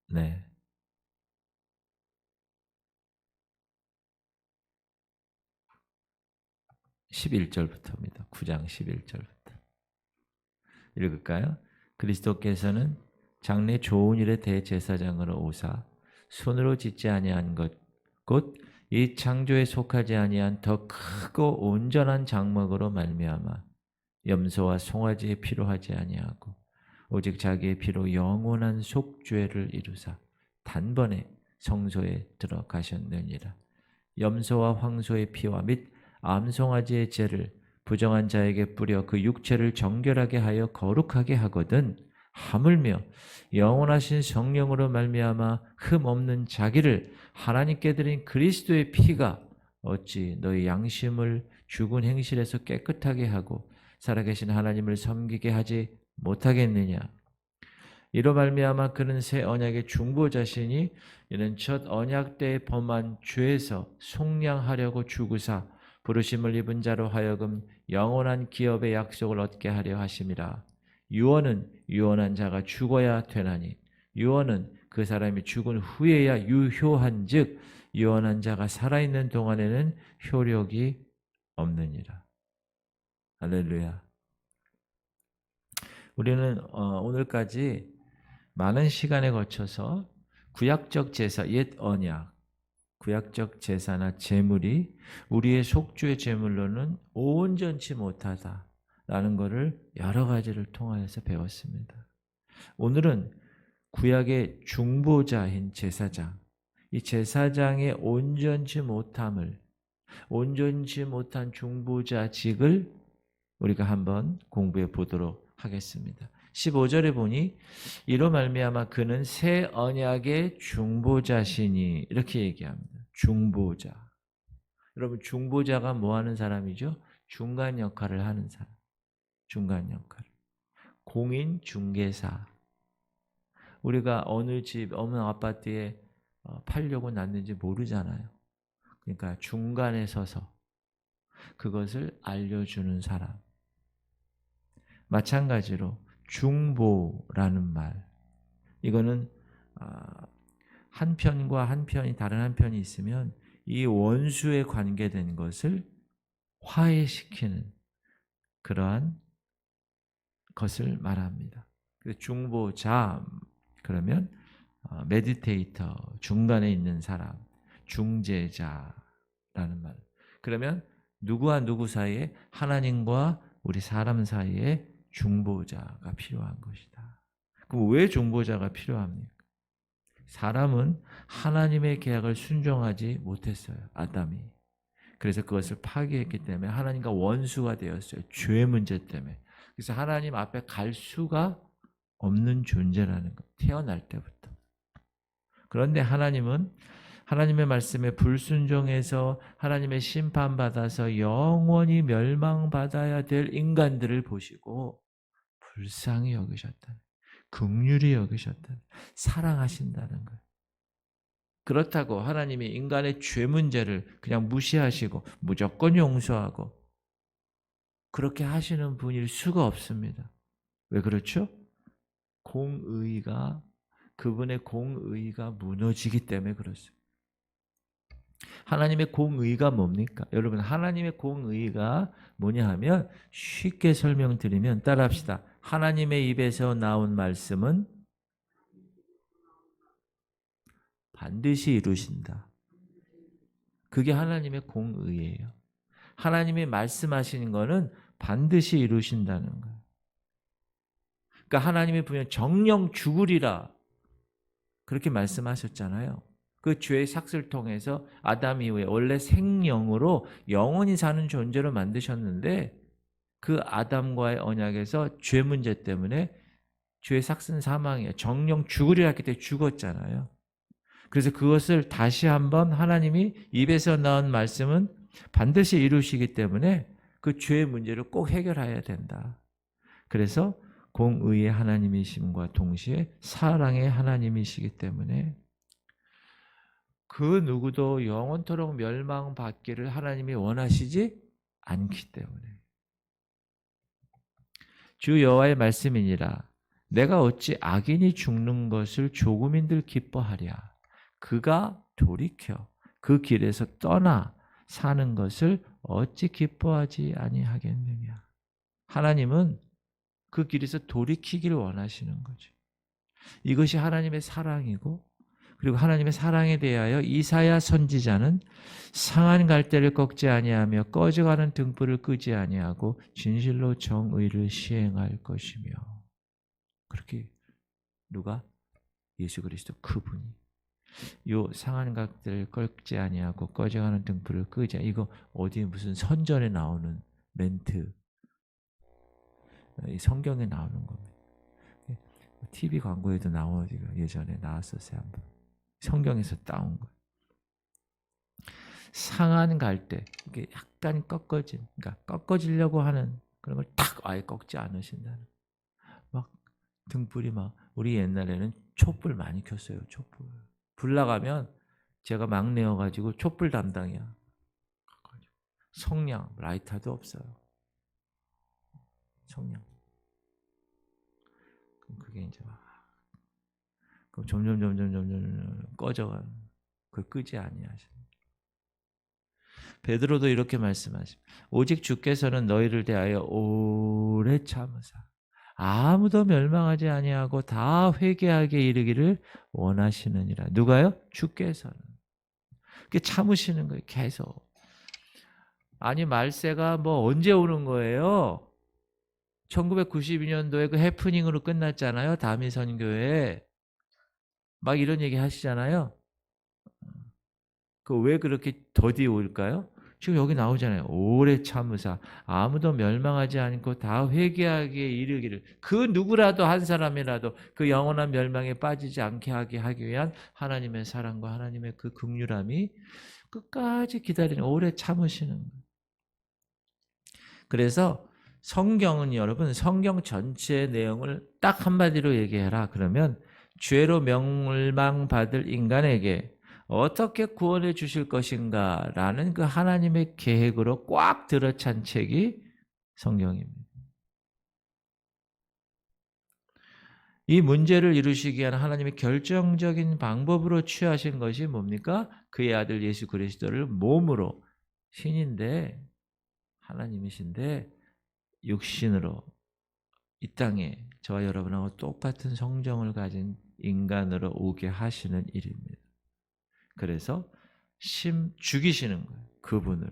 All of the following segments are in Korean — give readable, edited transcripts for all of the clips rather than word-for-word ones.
네. 11절부터입니다. 9장 11절부터. 읽을까요? 그리스도께서는 장래 좋은 일의 대제사장으로 오사 손으로 짓지 아니한 것 곧 이 창조에 속하지 아니한 더 크고 온전한 장막으로 말미암아 염소와 송아지의 피로 하지 아니하고 오직 자기의 피로 영원한 속죄를 이루사 단번에 성소에 들어가셨느니라. 염소와 황소의 피와 및 암송아지의 죄를 부정한 자에게 뿌려 그 육체를 정결하게 하여 거룩하게 하거든 하물며 영원하신 성령으로 말미암아 흠 없는 자기를 하나님께 드린 그리스도의 피가 어찌 너희 양심을 죽은 행실에서 깨끗하게 하고 살아계신 하나님을 섬기게 하지 못하겠느냐. 이로 말미암아 그는 새 언약의 중보자시니 이는 첫 언약 때에 범한 죄에서 속량하려고 죽으사 부르심을 입은 자로 하여금 영원한 기업의 약속을 얻게 하려 하심이라. 유언은 유언한 자가 죽어야 되나니 유언은 그 사람이 죽은 후에야 유효한즉 유언한 자가 살아있는 동안에는 효력이 없느니라. 할렐루야. 우리는 오늘까지 많은 시간에 거쳐서 구약적 제사, 옛 언약, 구약적 제사나 제물이 우리의 속죄의 제물로는 온전치 못하다라는 것을 여러 가지를 통하여서 배웠습니다. 오늘은 구약의 중보자인 제사장, 이 제사장의 온전치 못한 중보자직을 우리가 한번 공부해 보도록 하겠습니다. 15절에 보니 이로 말미암아 그는 새 언약의 중보자시니 이렇게 얘기합니다. 중보자. 여러분 중보자가 뭐 하는 사람이죠? 중간 역할을 하는 사람. 중간 역할. 공인 중개사. 우리가 어느 집, 어느 아파트에 팔려고 났는지 모르잖아요. 그러니까 중간에 서서 그것을 알려주는 사람. 마찬가지로 중보라는 말, 이거는 한 편과 한 편이 다른 한 편이 있으면 이 원수에 관계된 것을 화해시키는 그러한 것을 말합니다. 중보자 그러면 메디테이터, 중간에 있는 사람, 중재자라는 말. 그러면 누구와 누구 사이에, 하나님과 우리 사람 사이에 중보자가 필요한 것이다. 그럼 왜 중보자가 필요합니까? 사람은 하나님의 계약을 순종하지 못했어요. 아담이. 그래서 그것을 파기했기 때문에 하나님과 원수가 되었어요. 죄 문제 때문에. 그래서 하나님 앞에 갈 수가 없는 존재라는 것. 태어날 때부터. 그런데 하나님은 하나님의 말씀에 불순종해서 하나님의 심판받아서 영원히 멸망받아야 될 인간들을 보시고 불쌍히 여기셨다는, 긍휼히 여기셨다는, 사랑하신다는 거예요. 그렇다고 하나님이 인간의 죄 문제를 그냥 무시하시고 무조건 용서하고 그렇게 하시는 분일 수가 없습니다. 왜 그렇죠? 그분의 공의가 무너지기 때문에 그렇습니다. 하나님의 공의가 뭡니까? 여러분, 하나님의 공의가 뭐냐 하면 쉽게 설명드리면 따라합시다. 하나님의 입에서 나온 말씀은 반드시 이루신다. 그게 하나님의 공의예요. 하나님이 말씀하시는 거는 반드시 이루신다는 거예요. 그러니까 하나님이 분명 정령 죽으리라 그렇게 말씀하셨잖아요. 그 죄의 삭슬 통해서 아담 이후에 원래 생명으로 영원히 사는 존재로 만드셨는데 그 아담과의 언약에서 죄 문제 때문에 죄의 삭슨 사망이에요. 정령 죽으리라 했기 때문에 죽었잖아요. 그래서 그것을 다시 한번 하나님이 입에서 나온 말씀은 반드시 이루시기 때문에 그 죄의 문제를 꼭 해결해야 된다. 그래서 공의의 하나님이심과 동시에 사랑의 하나님이시기 때문에 그 누구도 영원토록 멸망받기를 하나님이 원하시지 않기 때문에 주 여호와의 말씀이니라. 내가 어찌 악인이 죽는 것을 조금인들 기뻐하랴. 그가 돌이켜 그 길에서 떠나 사는 것을 어찌 기뻐하지 아니하겠느냐. 하나님은 그 길에서 돌이키기를 원하시는 거죠. 이것이 하나님의 사랑이고, 그리고 하나님의 사랑에 대하여 이사야 선지자는 상한 갈대를 꺾지 아니하며 꺼져가는 등불을 끄지 아니하고 진실로 정의를 시행할 것이며. 그렇게 누가? 예수 그리스도 그분이 요 상한 갈대를 꺾지 아니하고 꺼져가는 등불을 끄지. 이거 어디 무슨 선전에 나오는 멘트, 이 성경에 나오는 겁니다. TV 광고에도 나오고 예전에 나왔었어요. 한번. 성경에서 따온 거예요. 상한 갈대, 이게 약간 꺾어진, 그러니까 꺾어지려고 하는 그런 걸 딱 아예 꺾지 않으신다는. 막 등불이 막 우리 옛날에는 촛불 많이 켰어요. 촛불. 불 나가면 제가 막내여가지고 촛불 담당이야. 성냥, 라이터도 없어요. 성냥. 그럼 그게 이제 막 그럼 점점 꺼져가는. 그걸 끄지 아니하십니다. 베드로도 이렇게 말씀하십니다. 오직 주께서는 너희를 대하여 오래 참으사 아무도 멸망하지 아니하고 다 회개하게 이르기를 원하시느니라. 누가요? 주께서는. 그게 참으시는 거예요. 계속. 아니 말세가 뭐 언제 오는 거예요? 1992년도에 그 해프닝으로 끝났잖아요. 다미 선교회. 막 이런 얘기 하시잖아요. 그 왜 그렇게 더디 올까요? 지금 여기 나오잖아요. 오래 참으사 아무도 멸망하지 않고 다 회개하기에 이르기를. 그 누구라도 한 사람이라도 그 영원한 멸망에 빠지지 않게 하기 위한 하나님의 사랑과 하나님의 그 긍휼함이 끝까지 기다리는, 오래 참으시는 거예요. 그래서 성경은 여러분, 성경 전체의 내용을 딱 한마디로 얘기해라. 그러면 죄로 멸망받을 인간에게 어떻게 구원해 주실 것인가 라는 그 하나님의 계획으로 꽉 들어찬 책이 성경입니다. 이 문제를 이루시기 위한 하나님의 결정적인 방법으로 취하신 것이 뭡니까? 그의 아들 예수 그리스도를 몸으로, 신인데 하나님이신데 육신으로 이 땅에 저와 여러분하고 똑같은 성정을 가진 인간으로 오게 하시는 일입니다. 그래서 죽이시는 거예요.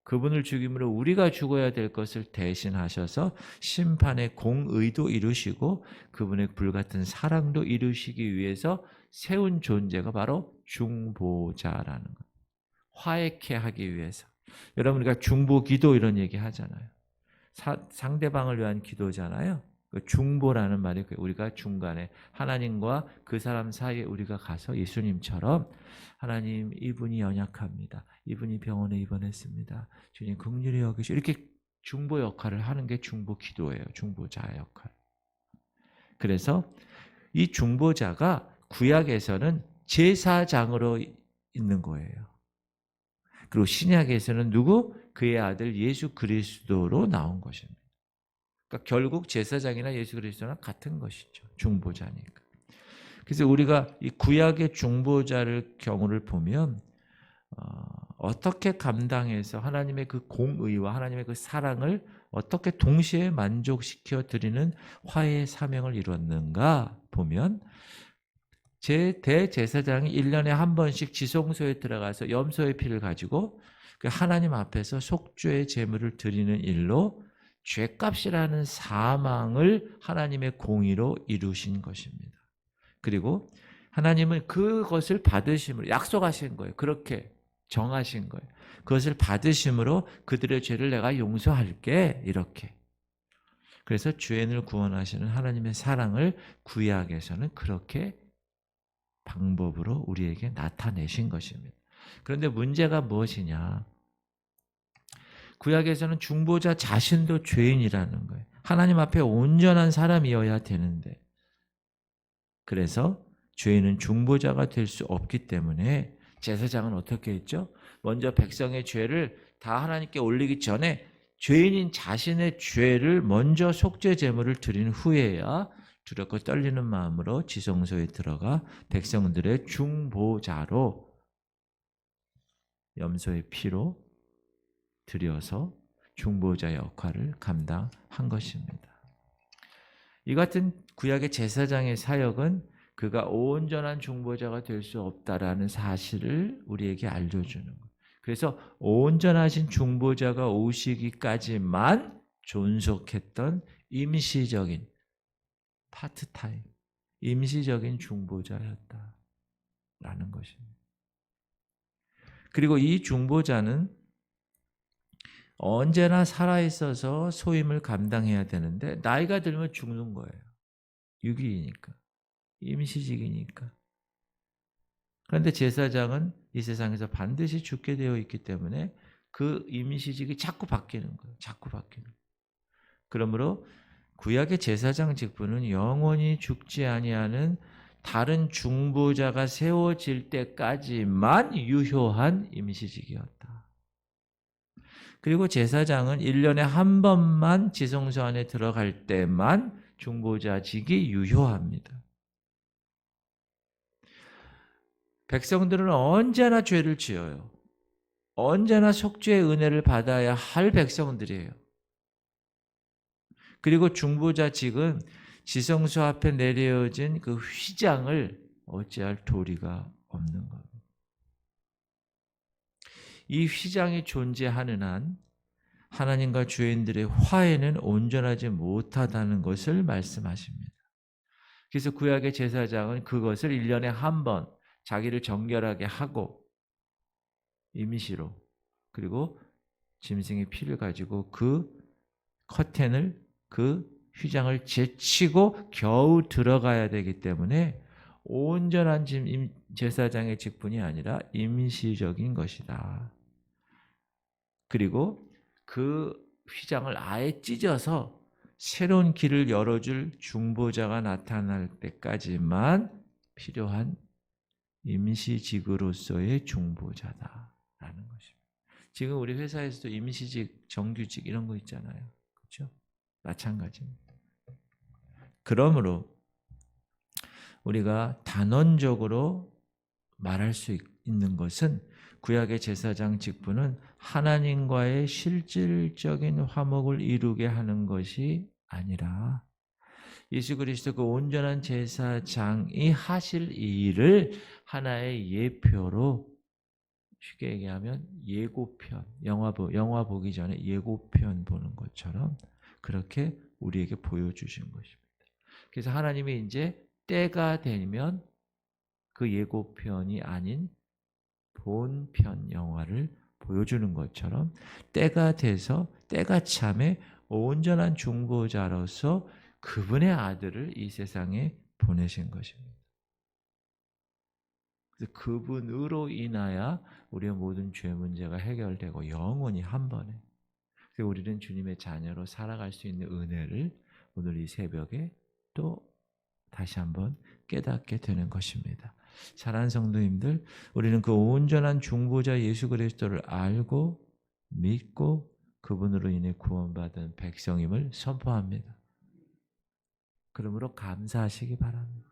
그분을 죽임으로 우리가 죽어야 될 것을 대신하셔서 심판의 공의도 이루시고 그분의 불같은 사랑도 이루시기 위해서 세운 존재가 바로 중보자라는 거예요. 화해케 하기 위해서. 여러분, 우리가 중보기도 이런 얘기 하잖아요. 상대방을 위한 기도잖아요. 중보라는 말이 우리가 중간에 하나님과 그 사람 사이에 우리가 가서 예수님처럼 하나님, 이분이 연약합니다. 이분이 병원에 입원했습니다. 주님 긍휼히 여기시오. 이렇게 중보 역할을 하는 게 중보 기도예요. 중보자 역할. 그래서 이 중보자가 구약에서는 제사장으로 있는 거예요. 그리고 신약에서는 누구? 그의 아들 예수 그리스도로 나온 것입니다. 그러니까 결국 제사장이나 예수 그리스도랑 같은 것이죠. 중보자니까. 그래서 우리가 이 구약의 중보자를 경우를 보면 어떻게 감당해서 하나님의 그 공의와 하나님의 그 사랑을 어떻게 동시에 만족시켜 드리는 화해의 사명을 이뤘는가 보면 대제사장이 1년에 한 번씩 지성소에 들어가서 염소의 피를 가지고 그 하나님 앞에서 속죄의 제물을 드리는 일로 죄값이라는 사망을 하나님의 공의로 이루신 것입니다. 그리고 하나님은 그것을 받으심으로 약속하신 거예요. 그렇게 정하신 거예요. 그것을 받으심으로 그들의 죄를 내가 용서할게, 이렇게. 그래서 죄인을 구원하시는 하나님의 사랑을 구약에서는 그렇게 방법으로 우리에게 나타내신 것입니다. 그런데 문제가 무엇이냐? 구약에서는 중보자 자신도 죄인이라는 거예요. 하나님 앞에 온전한 사람이어야 되는데, 그래서 죄인은 중보자가 될 수 없기 때문에 제사장은 어떻게 했죠? 먼저 백성의 죄를 다 하나님께 올리기 전에 죄인인 자신의 죄를 먼저 속죄 제물을 드린 후에야 두렵고 떨리는 마음으로 지성소에 들어가 백성들의 중보자로 염소의 피로 드려서 중보자 역할을 감당한 것입니다. 이 같은 구약의 제사장의 사역은 그가 온전한 중보자가 될 수 없다라는 사실을 우리에게 알려주는 거예요. 그래서 온전하신 중보자가 오시기까지만 존속했던 임시적인 파트타임, 임시적인 중보자였다라는 것입니다. 그리고 이 중보자는 언제나 살아있어서 소임을 감당해야 되는데 나이가 들면 죽는 거예요. 유기이니까. 임시직이니까. 그런데 제사장은 이 세상에서 반드시 죽게 되어 있기 때문에 그 임시직이 자꾸 바뀌는 거예요. 자꾸 바뀌는 거예요. 그러므로 구약의 제사장 직분은 영원히 죽지 아니하는 다른 중보자가 세워질 때까지만 유효한 임시직이었다. 그리고 제사장은 1년에 한 번만 지성소 안에 들어갈 때만 중보자직이 유효합니다. 백성들은 언제나 죄를 지어요. 언제나 속죄의 은혜를 받아야 할 백성들이에요. 그리고 중보자직은 지성소 앞에 내려진 그 휘장을 어찌할 도리가 없는 겁니다. 이 휘장이 존재하는 한 하나님과 죄인들의 화해는 온전하지 못하다는 것을 말씀하십니다. 그래서 구약의 제사장은 그것을 1년에 한 번 자기를 정결하게 하고 임시로 그리고 짐승의 피를 가지고 그 커튼을 그 휘장을 제치고 겨우 들어가야 되기 때문에 온전한 제사장의 직분이 아니라 임시적인 것이다. 그리고 그 휘장을 아예 찢어서 새로운 길을 열어줄 중보자가 나타날 때까지만 필요한 임시직으로서의 중보자다라는 것입니다. 지금 우리 회사에서도 임시직, 정규직 이런 거 있잖아요. 그렇죠? 마찬가지입니다. 그러므로 우리가 단언적으로 말할 수 있는 것은 구약의 제사장 직분은 하나님과의 실질적인 화목을 이루게 하는 것이 아니라 예수 그리스도 그 온전한 제사장이 하실 이 일을 하나의 예표로 쉽게 얘기하면 예고편, 영화 보기 전에 예고편 보는 것처럼 그렇게 우리에게 보여주신 것입니다. 그래서 하나님이 이제 때가 되면 그 예고편이 아닌 본편 영화를 보여주는 것처럼 때가 돼서 때가 참에 온전한 중보자로서 그분의 아들을 이 세상에 보내신 것입니다. 그래서 그분으로 인하여 우리의 모든 죄 문제가 해결되고 영원히 한 번에 그래서 우리는 주님의 자녀로 살아갈 수 있는 은혜를 오늘 이 새벽에 또 다시 한번 깨닫게 되는 것입니다. 사랑하는 성도님들, 우리는 그 온전한 중보자 예수 그리스도를 알고 믿고 그분으로 인해 구원받은 백성임을 선포합니다. 그러므로 감사하시기 바랍니다.